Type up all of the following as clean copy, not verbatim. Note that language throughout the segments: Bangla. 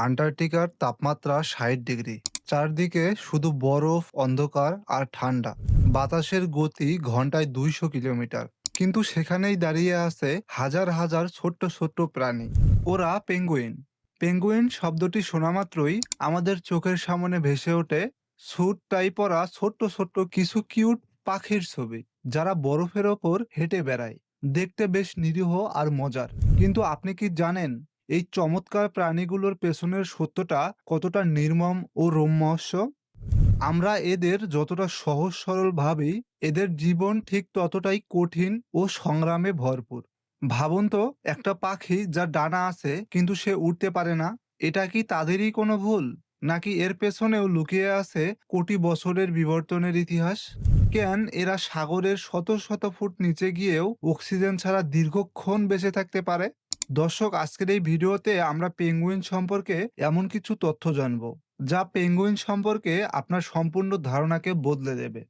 আন্টার্কটিকার তাপমাত্রা ৬০ ডিগ্রি। চারদিকে শুধু বরফ, অন্ধকার আর ঠান্ডা। বাতাসের গতি ঘন্টায় ২০০ কিলোমিটার। কিন্তু সেখানেই দাঁড়িয়ে আছে হাজার হাজার ছোট্ট ছোট্ট প্রাণী। ওরা পেঙ্গুইন। পেঙ্গুইন শব্দটি শোনা মাত্রই আমাদের চোখের সামনে ভেসে ওঠে স্যুট টাই পরা ছোট্ট ছোট্ট কিছু কিউট পাখির ছবি, যারা বরফের ওপর হেঁটে বেড়ায়। দেখতে বেশ নিরীহ আর মজার। কিন্তু আপনি কি জানেন এই চমৎকার প্রাণীগুলোর পেছনের সত্যটা কতটা নির্মম ও রোমহর্ষক? আমরা এদের যতটা সহজ সরল ভাবি, এদের জীবন ঠিক ততটাই কঠিন ও সংগ্রামে ভরপুর। ভাবুন তো, একটা পাখি যার ডানা আছে কিন্তু সে উড়তে পারে না। এটা কি তাদেরই কোনো ভুল, নাকি এর পেছনেও লুকিয়ে আছে কোটি বছরের বিবর্তনের ইতিহাস? কেন এরা সাগরের শত শত ফুট নিচে গিয়েও অক্সিজেন ছাড়া দীর্ঘক্ষণ বেঁচে থাকতে পারে? দর্শক, আজকের এই ভিডিওতে আমরা পেঙ্গুইন সম্পর্কে এমন কিছু তথ্য জানব যা পেঙ্গুইন সম্পর্কে আপনার সম্পূর্ণ ধারণাকে বদলে দেবে।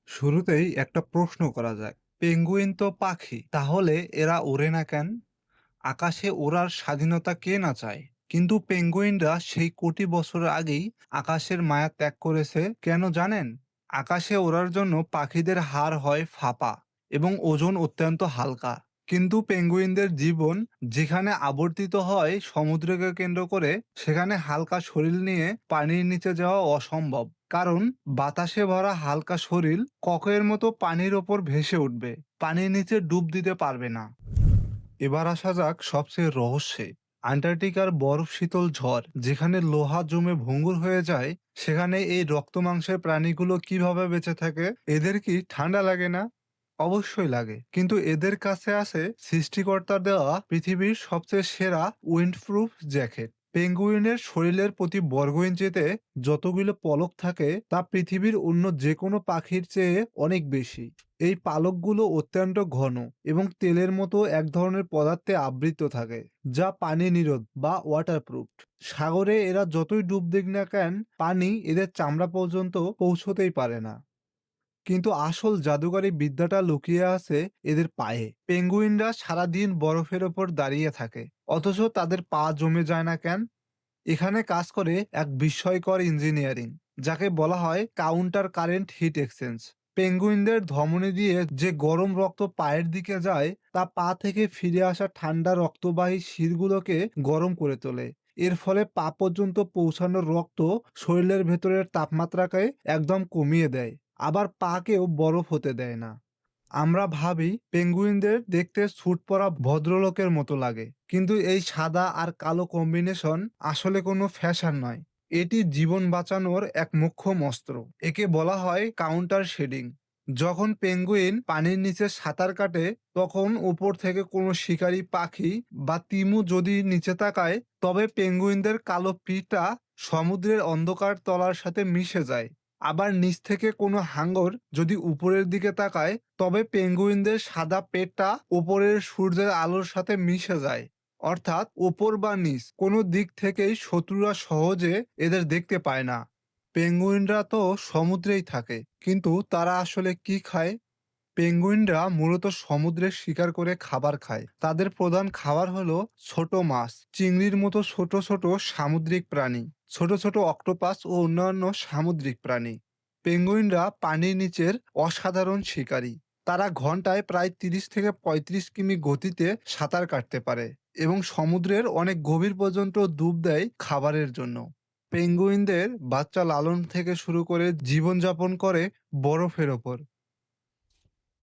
শুরুতেই একটা প্রশ্ন করা যাক, পেঙ্গুইন তো পাখি, তাহলে এরা ওড়ে না কেন? আকাশে ওড়ার স্বাধীনতা কে না চায়, কিন্তু পেঙ্গুইনরা সেই কোটি বছর আগেই আকাশের মায়া ত্যাগ করেছে। কেন জানেন? আকাশে ওড়ার জন্য পাখিদের হাড় হয় ফাঁপা এবং ওজন অত্যন্ত হালকা। কিন্তু পেঙ্গুইনদের জীবন যেখানে আবর্তিত হয় সমুদ্রকে কেন্দ্র করে, সেখানে হালকা শরীর নিয়ে পানির নিচে যাওয়া অসম্ভব। কারণ বাতাসে ভরা হালকা শরীর ককের মতো পানির ওপর ভেসে উঠবে, পানির নিচে ডুব দিতে পারবে না। এবার আসা যাক সবচেয়ে রহস্যে। আন্টার্কটিকার বরফ শীতল ঝড় যেখানে লোহা জমে ভঙ্গুর হয়ে যায়, সেখানে এই রক্ত মাংসের প্রাণীগুলো কিভাবে বেঁচে থাকে? এদের কি ঠান্ডা লাগে না? অবশ্যই লাগে, কিন্তু এদের কাছে আছে সৃষ্টিকর্তার দেওয়া পৃথিবীর সবচেয়ে সেরা উইন্ডপ্রুফ জ্যাকেট। পেঙ্গুইনের শরীরের প্রতি বর্গ ইঞ্চিতে যতগুলো পলক থাকে তা পৃথিবীর অন্য যে কোনো পাখির চেয়ে অনেক বেশি। এই পালকগুলো অত্যন্ত ঘন এবং তেলের মতো এক ধরনের পদার্থে আবৃত থাকে, যা পানি নিরোধ বা ওয়াটারপ্রুফ। সাগরে এরা যতই ডুব দিক না কেন, পানি এদের চামড়া পর্যন্ত পৌঁছতেই পারে না। কিন্তু আসল জাদুকরী বিদ্যাটা লুকিয়ে আছে এদের পায়ে। পেঙ্গুইনরা সারাদিন বরফের ওপর দাঁড়িয়ে থাকে, অথচ তাদের পা জমে যায় না কেন? এখানে কাজ করে এক বিস্ময়কর ইঞ্জিনিয়ারিং, যাকে বলা হয় কাউন্টার কারেন্ট হিট এক্সচেঞ্জ। পেঙ্গুইনদের ধমনী দিয়ে যে গরম রক্ত পায়ের দিকে যায়, তা পা থেকে ফিরে আসা ঠান্ডা রক্তবাহী শিরগুলোকে গরম করে তোলে। এর ফলে পা পর্যন্ত পৌঁছানোর রক্ত শরীরের ভেতরের তাপমাত্রাকে একদম কমিয়ে দেয়, আবার পাকেও বরফ হতে দেয় না। আমরা ভাবি পেঙ্গুইনদের দেখতে স্যুট পরা ভদ্রলোকের মতো লাগে, কিন্তু এই সাদা আর কালো কম্বিনেশন আসলে কোনো ফ্যাশন নয়। এটি জীবন বাঁচানোর এক মোক্ষম অস্ত্র। একে বলা হয় কাউন্টার শেডিং। যখন পেঙ্গুইন পানির নিচে সাঁতার কাটে, তখন উপর থেকে কোনো শিকারী পাখি বা তিমি যদি নিচে তাকায়, তবে পেঙ্গুইনদের কালো পিঠটা সমুদ্রের অন্ধকার তলার সাথে মিশে যায়। আবার নিচ থেকে কোনো হাঙর যদি উপরের দিকে তাকায়, তবে পেঙ্গুইনদের সাদা পেটটা উপরের সূর্যের আলোর সাথে মিশে যায়। অর্থাৎ ওপর বা নিচ কোনো দিক থেকেই শত্রুরা সহজে এদের দেখতে পায় না। পেঙ্গুইনরা তো সমুদ্রেই থাকে, কিন্তু তারা আসলে কি খায়? পেঙ্গুইনরা মূলত সমুদ্রে শিকার করে খাবার খায়। তাদের প্রধান খাবার হলো ছোট মাছ, চিংড়ির মতো ছোট ছোট সামুদ্রিক প্রাণী, ছোট ছোট অক্টোপাস ও অন্যান্য সামুদ্রিক প্রাণী। পেঙ্গুইনরা পানির নিচের অসাধারণ শিকারী। তারা ঘন্টায় প্রায় ৩০ থেকে ৩৫ কিমি গতিতে সাঁতার কাটতে পারে এবং সমুদ্রের অনেক গভীর পর্যন্ত ডুব দেয় খাবারের জন্য। পেঙ্গুইনদের বাচ্চা লালন থেকে শুরু করে জীবনযাপন করে বরফের ওপর।